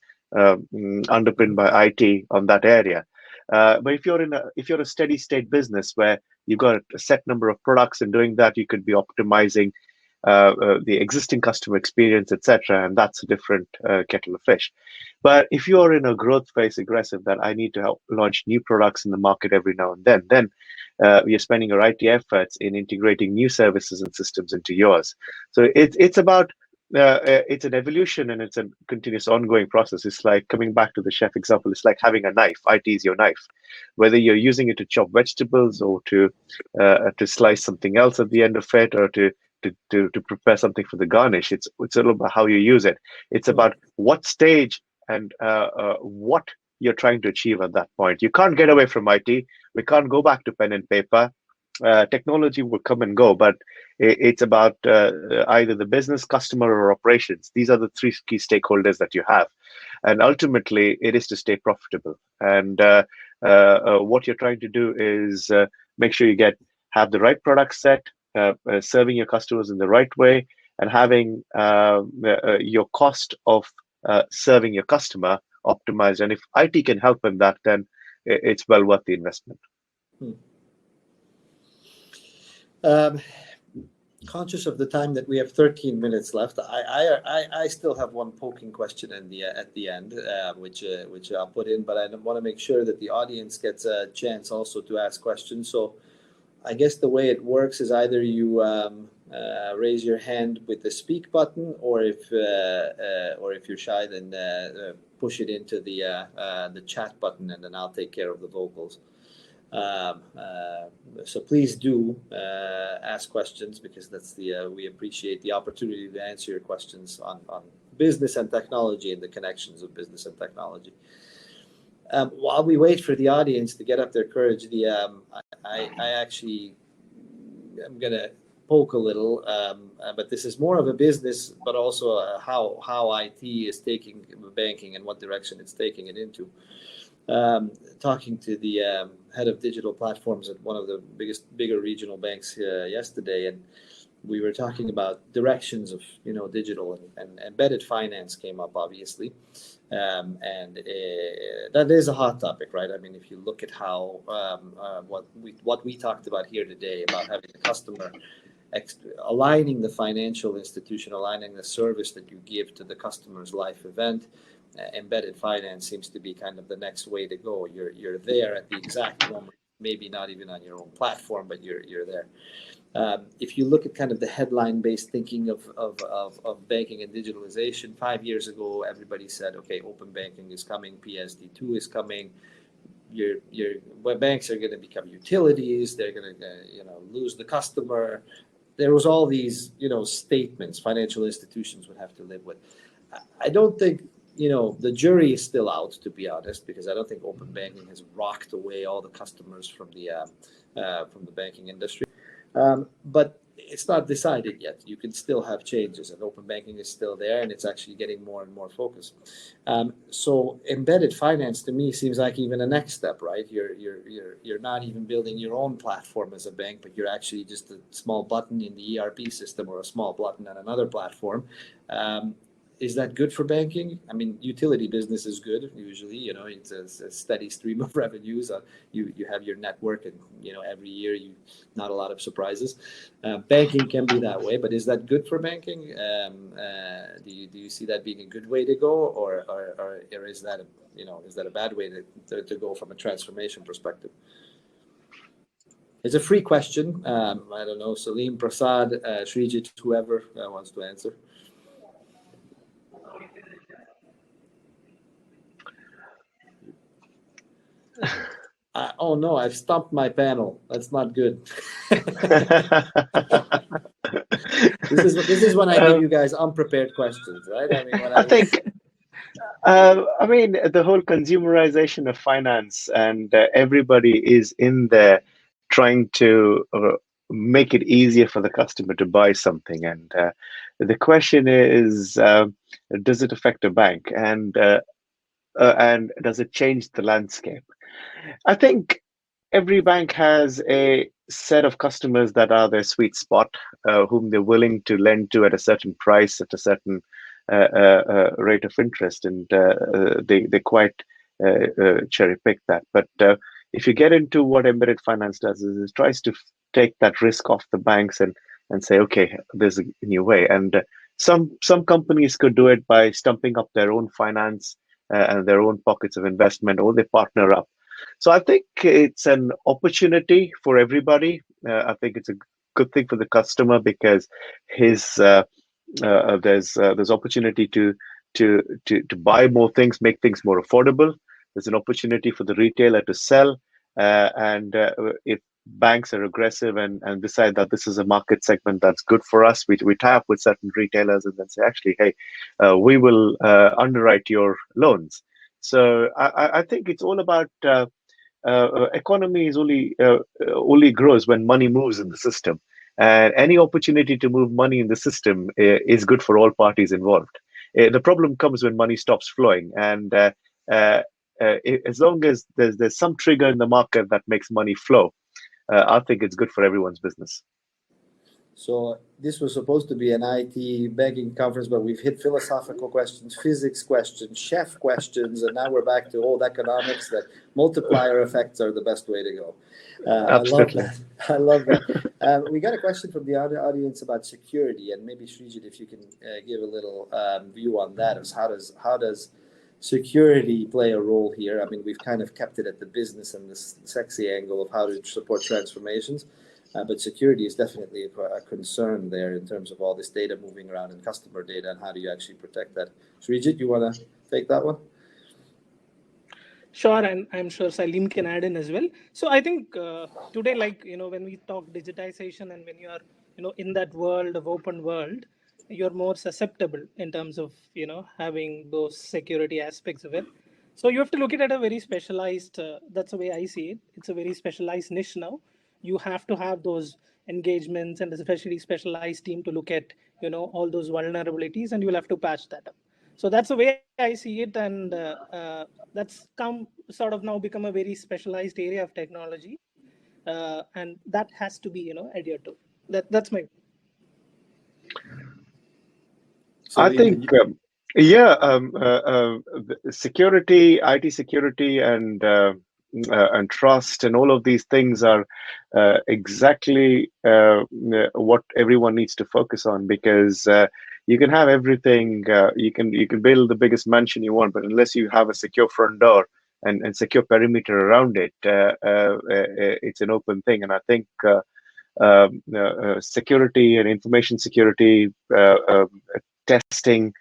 underpinned by IT on that area. But if you're a steady state business where you've got a set number of products, and doing that, you could be optimizing the existing customer experience, etc. And that's a different kettle of fish. But if you're in a growth phase, aggressive, that I need to help launch new products in the market every now and then you're spending your IT efforts in integrating new services and systems into yours. So it's about it's an evolution, and it's a continuous ongoing process. It's like, coming back to the chef example, it's like having a knife. IT is your knife. Whether you're using it to chop vegetables or to slice something else at the end of it, or to prepare something for the garnish, it's all about how you use it. It's about what stage and what you're trying to achieve at that point. You can't get away from IT. We can't go back to pen and paper. Technology will come and go, but it's about either the business, customer, or operations. These are the three key stakeholders that you have, and ultimately it is to stay profitable. And what you're trying to do is make sure you have the right product set, serving your customers in the right way, and having your cost of serving your customer optimized. And if IT can help in that, then it's well worth the investment. Conscious of the time that we have 13 minutes left, I still have one poking question at the end, which I'll put in, but I want to make sure that the audience gets a chance also to ask questions. So I guess the way it works is either you raise your hand with the speak button, or if you're shy, then push it into the chat button, and then I'll take care of the vocals. So please do ask questions, because that's we appreciate the opportunity to answer your questions on business and technology and the connections of business and technology. While we wait for the audience to get up their courage, I actually am going to poke a little, but this is more of a business, but also how IT is taking banking and what direction it's taking it into. Talking to the head of digital platforms at one of the bigger regional banks yesterday, and we were talking about directions of digital, and embedded finance came up, obviously, and that is a hot topic, right? I mean, if you look at how what we talked about here today, about having a customer aligning the financial institution, aligning the service that you give to the customer's life event, embedded finance seems to be kind of the next way to go. You're there at the exact moment, maybe not even on your own platform, but you're there. If you look at kind of the headline-based thinking of banking and digitalization, 5 years ago, everybody said, okay, open banking is coming, PSD2 is coming. Banks are going to become utilities. They're going to, lose the customer. There was all these, statements financial institutions would have to live with. I don't think, the jury is still out, to be honest, because I don't think open banking has rocked away all the customers from the banking industry. But it's not decided yet. You can still have changes, and open banking is still there, and it's actually getting more and more focus. So embedded finance to me seems like even a next step, right? You're not even building your own platform as a bank, but you're actually just a small button in the ERP system or a small button on another platform. Is that good for banking? I mean, utility business is good usually. It's a steady stream of revenues. You have your network, and every year not a lot of surprises. Banking can be that way, but is that good for banking? Do you see that being a good way to go, or is that a bad way to go from a transformation perspective? It's a free question. I don't know, Salim, Prasad, Srijit, whoever wants to answer. Oh no, I've stumped my panel. That's not good. This is when I give you guys unprepared questions, right? I mean, I think, the whole consumerization of finance, and everybody is in there trying to make it easier for the customer to buy something. And the question is, does it affect a bank, and does it change the landscape? I think every bank has a set of customers that are their sweet spot, whom they're willing to lend to at a certain price, at a certain rate of interest, and they quite cherry pick that. But if you get into what embedded finance does, is it tries to take that risk off the banks and say, okay, there's a new way. And some companies could do it by stumping up their own finance and their own pockets of investment, or they partner up. So I think it's an opportunity for everybody. I think it's a good thing for the customer, because there's opportunity to buy more things, make things more affordable. There's an opportunity for the retailer to sell, and if banks are aggressive and decide that this is a market segment that's good for us, we tie up with certain retailers and then say, actually, hey, we will underwrite your loans. So I think it's all about economy is only grows when money moves in the system, and any opportunity to move money in the system is good for all parties involved. The problem comes when money stops flowing, and as long as there's some trigger in the market that makes money flow, I think it's good for everyone's business. So this was supposed to be an IT banking conference, but we've hit philosophical questions, physics questions, chef questions, and now we're back to old economics, that multiplier effects are the best way to go. Absolutely. I love that. We got a question from the audience about security, and maybe Srijit, if you can give a little view on that, is how does security play a role here? I mean, we've kind of kept it at the business and this sexy angle of how to support transformations. But security is definitely a concern there in terms of all this data moving around and customer data, and how do you actually protect that? Srijit, you want to take that one? Sure, and I'm sure Salim can add in as well. So I think today, when we talk digitization, and when you are, in that world of open world, you're more susceptible in terms of, having those security aspects of it. So you have to look at it at a very specialized, that's the way I see it. It's a very specialized niche now. You have to have those engagements and especially specialized team to look at, all those vulnerabilities, and you'll have to patch that up. So that's the way I see it, and that's now become a very specialized area of technology, and that has to be, adhered to. That's my. I think, security, IT security, and trust, and all of these things are exactly what everyone needs to focus on, because you can have everything. You can build the biggest mansion you want, but unless you have a secure front door and secure perimeter around it, it's an open thing. And I think security and information security, testing,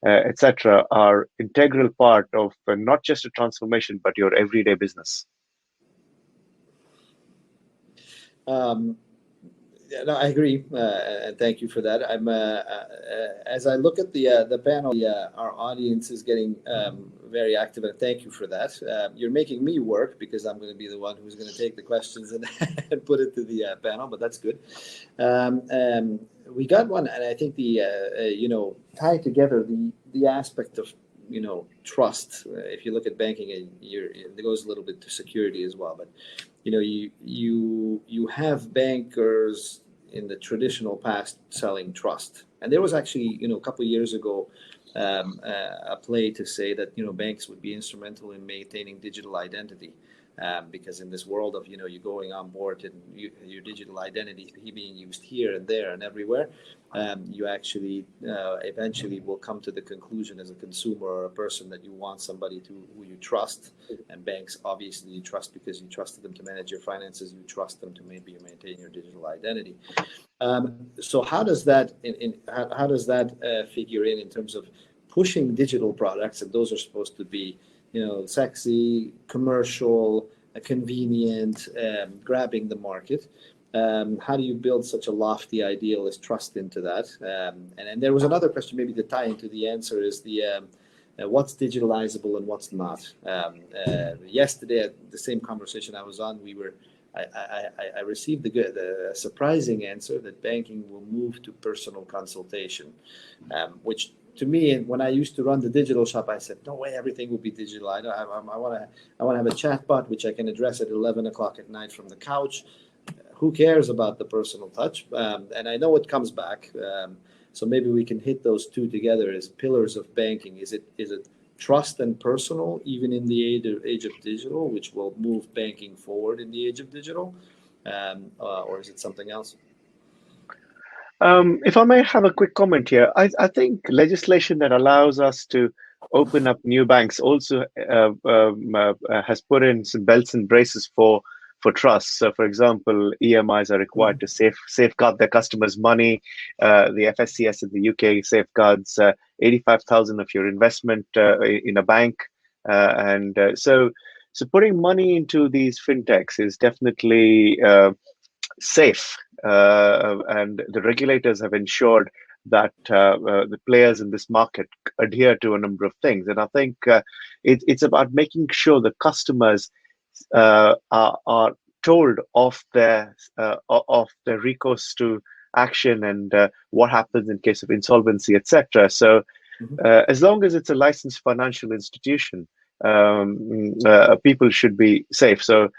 etc., are integral part of not just a transformation, but your everyday business. Yeah, no, I agree, and thank you for that. I'm as I look at the panel, our audience is getting very active, and thank you for that. You're making me work because I'm going to be the one who's going to take the questions and, and put it to the panel, but that's good. We got one, and I think the tie together the aspect of trust. If you look at banking, it goes a little bit to security as well, but you have bankers in the traditional past selling trust, and there was actually a couple of years ago a play to say that banks would be instrumental in maintaining digital identity, because in this world of you going on board and your digital identity being used here and there and everywhere, you actually eventually will come to the conclusion as a consumer or a person that you want somebody who you trust. And banks, obviously, you trust because you trusted them to manage your finances. You trust them to maybe maintain your digital identity. So how does that figure in terms of pushing digital products? And those are supposed to be sexy, commercial, convenient, grabbing the market. How do you build such a lofty ideal as trust into that? And there was another question maybe to tie into the answer is the what's digitalizable and what's not. Yesterday at the same conversation I was on, I received the surprising answer that banking will move to personal consultation, which to me, when I used to run the digital shop, I said, no way, everything will be digital. I want to have a chat bot which I can address at 11 o'clock at night from the couch. Who cares about the personal touch? And I know it comes back. So maybe we can hit those two together as pillars of banking. Is it trust and personal, even in the age of digital, which will move banking forward in the age of digital? Or is it something else? If I may have a quick comment here, I think legislation that allows us to open up new banks also has put in some belts and braces for trust. So, for example, EMIs are required to safeguard their customers' money. The FSCS in the UK safeguards 85,000 of your investment in a bank, and so putting money into these fintechs is definitely safe, and the regulators have ensured that the players in this market adhere to a number of things. And I think it's about making sure the customers are told of their recourse to action and what happens in case of insolvency, etc. So as long as it's a licensed financial institution, people should be safe. So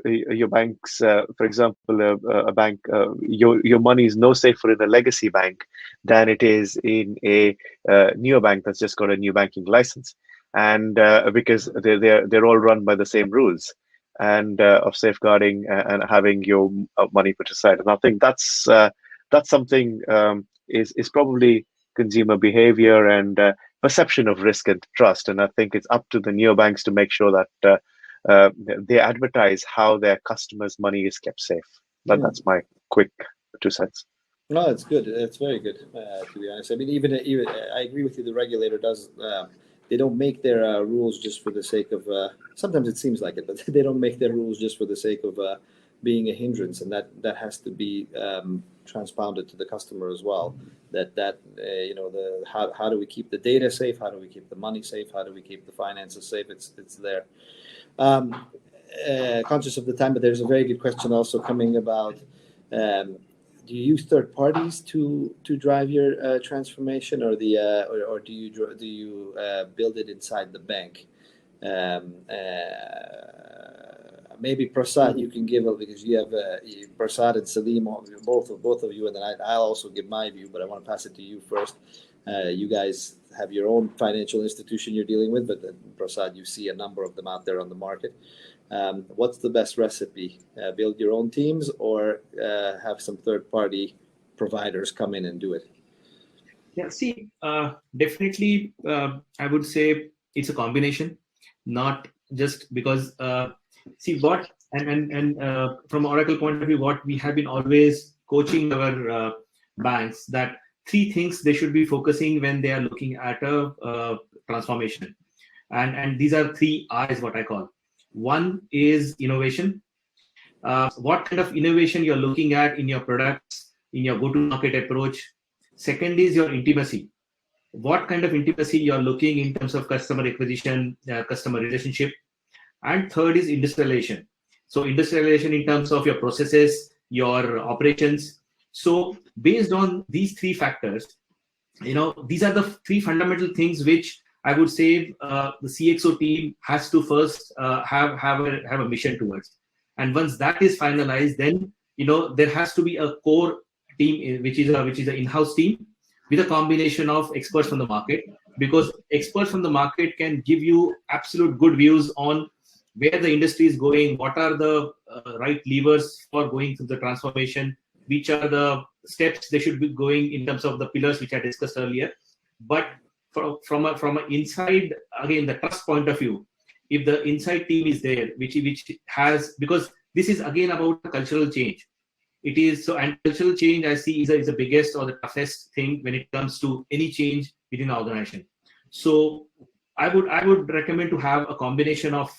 your banks, for example, a bank, your money is no safer in a legacy bank than it is in a neobank that's just got a new banking license, and because they're all run by the same rules and of safeguarding and having your money put aside. And I think that's something is probably consumer behavior and perception of risk and trust. And I think it's up to the neobanks to make sure that they advertise how their customers' money is kept safe. That's my quick 2 cents. No, it's good. It's very good, to be honest. I mean, even I agree with you. The regulator does. They don't make their rules just for the sake of. Sometimes it seems like it, but they don't make their rules just for the sake of being a hindrance, and that has to be transpounded to the customer as well. How do we keep the data safe? How do we keep the money safe? How do we keep the finances safe? It's there. Conscious of the time, but there's a very good question also coming about. Do you use third parties to drive your transformation, or or do you build it inside the bank? Maybe Prasad, you can give because you have Prasad and Salim, both of you, and then I'll also give my view. But I want to pass it to you first. You guys have your own financial institution you're dealing with, but Prasad, you see a number of them out there on the market. What's the best recipe? Build your own teams or have some third-party providers come in and do it? Yeah, see, definitely, I would say it's a combination, not just because, see, what, and from Oracle point of view, what we have been always coaching our banks that three things they should be focusing when they are looking at a transformation. And these are three I's, what I call. One is innovation. What kind of innovation you're looking at in your products, in your go-to-market approach. Second is your intimacy. What kind of intimacy you're looking in terms of customer acquisition, customer relationship. And third is industrialization. So industrialization in terms of your processes, your operations. So based on these three factors, these are the three fundamental things which I would say the CXO team has to first have a mission towards. And once that is finalized, then there has to be a core team which is an in-house team with a combination of experts from the market, because experts from the market can give you absolute good views on where the industry is going, what are the right levers for going through the transformation, which are the steps they should be going in terms of the pillars which I discussed earlier. But from an inside, again, the trust point of view, if the inside team is there, which has, because this is again about cultural change. It is so, and cultural change I see is the biggest or the toughest thing when it comes to any change within the organization. So I would recommend to have a combination of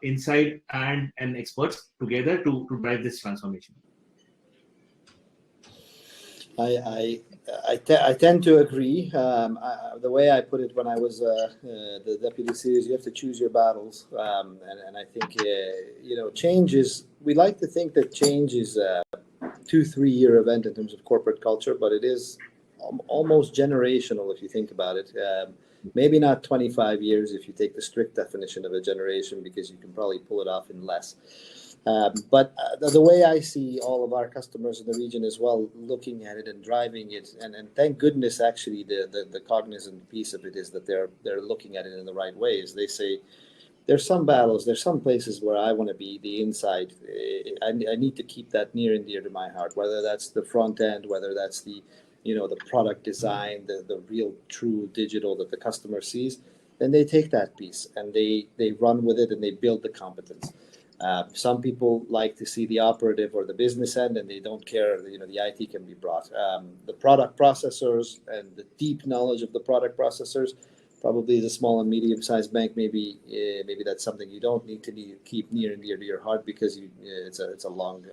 inside and experts together to drive this transformation. I tend to agree. The way I put it when I was the deputy CEO is you have to choose your battles, and I think change is. We like to think that change is a 2-3 year event in terms of corporate culture, but it is almost generational if you think about it. Maybe not 25 years if you take the strict definition of a generation, because you can probably pull it off in less. But the way I see all of our customers in the region as well, looking at it and driving it, and thank goodness actually the cognizant piece of it is that they're looking at it in the right ways. They say there's some battles, there's some places where I want to be the inside. I need to keep that near and dear to my heart, whether that's the front end, whether that's the the product design, the real true digital that the customer sees. Then they take that piece and they run with it and they build the competence. Some people like to see the operative or the business end, and they don't care. The IT can be brought. The product processors and the deep knowledge of the product processors, probably as a small and medium-sized bank, maybe that's something you don't need to keep near and dear to your heart, because it's a long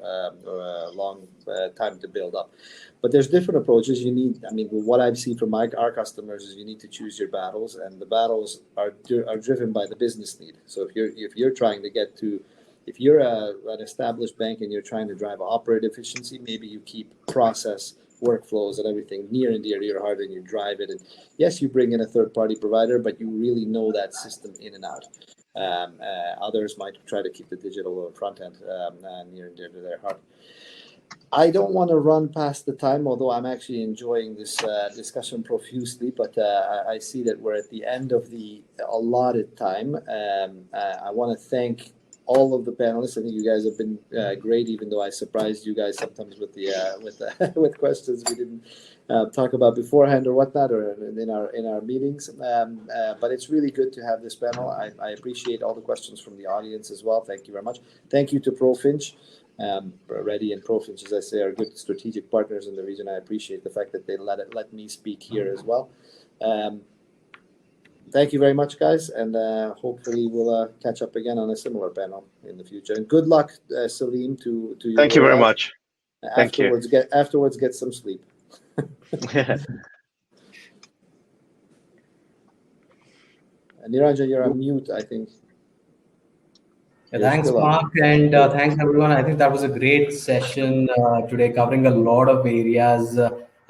time to build up. But there's different approaches. You need. What I've seen from our customers is you need to choose your battles, and the battles are driven by the business need. So if you're trying to get to if you're an established bank and you're trying to drive operative efficiency, maybe you keep process, workflows, and everything near and dear to your heart, and you drive it. And yes, you bring in a third-party provider, but you really know that system in and out. Others might try to keep the digital front end near and dear to their heart. I don't want to run past the time, although I'm actually enjoying this discussion profusely, but I see that we're at the end of the allotted time. I want to thank all of the panelists. I think you guys have been great, even though I surprised you guys sometimes with with questions we didn't talk about beforehand or whatnot, or in our meetings. But it's really good to have this panel. I appreciate all the questions from the audience as well. Thank you very much. Thank you to Profinch. Reddy and Profinch, as I say, are good strategic partners in the region. I appreciate the fact that they let me speak here as well. Thank you very much, guys, and hopefully we'll catch up again on a similar panel in the future. And good luck, Salim, to you. Thank you very much. Afterwards, get some sleep. Niranjan, you're on mute, I think. Thanks, Mark, and thanks, everyone. I think that was a great session today, covering a lot of areas.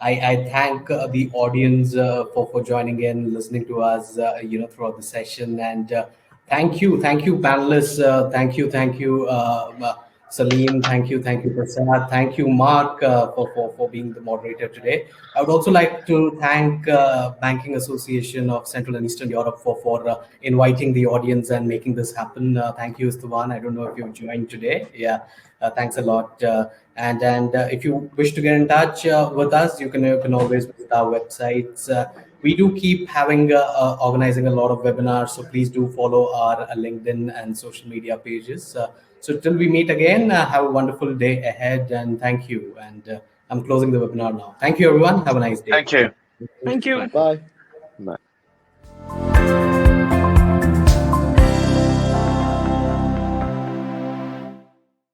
I thank the audience for joining in, listening to us, throughout the session, and thank you, panelists. Thank you, Salim, thank you, Prasad, thank you, Mark, for being the moderator today. I would also like to thank Banking Association of Central and Eastern Europe for inviting the audience and making this happen. Thank you, Istavan. I don't know if you've joined today. Yeah, thanks a lot. And if you wish to get in touch with us, you can always visit our websites. We do keep having organizing a lot of webinars, so please do follow our LinkedIn and social media pages. So till we meet again, have a wonderful day ahead, and thank you. And I'm closing the webinar now. Thank you, everyone. Have a nice day. Thank you. Thank you. Bye. Bye.